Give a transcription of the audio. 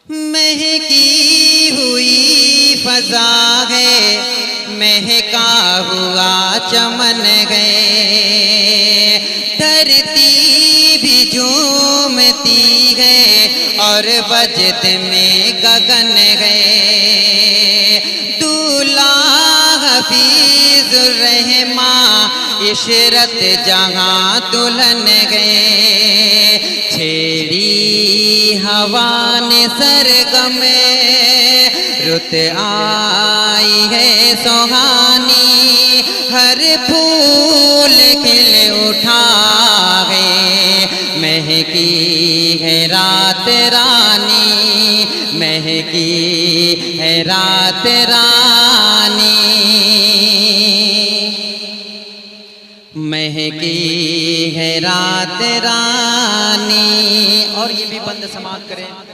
مہکی ہوئی فضا ہے، مہکا ہوا چمن ہے، دھرتی بھی جھومتی ہے اور وجد میں گگن ہے، دولہا حفیظ الرحماں عشرت جہاں دلہن ہے، چھیڑی ہوا نے سرگم رت آئی ہے سہانی، ہر پھول کھل اٹھا ہے، مہکی ہے رات رانی، مہکی ہے رات رانی، مہکی ہے رات رانی۔ اور یہ بھی بند سماعت کریں۔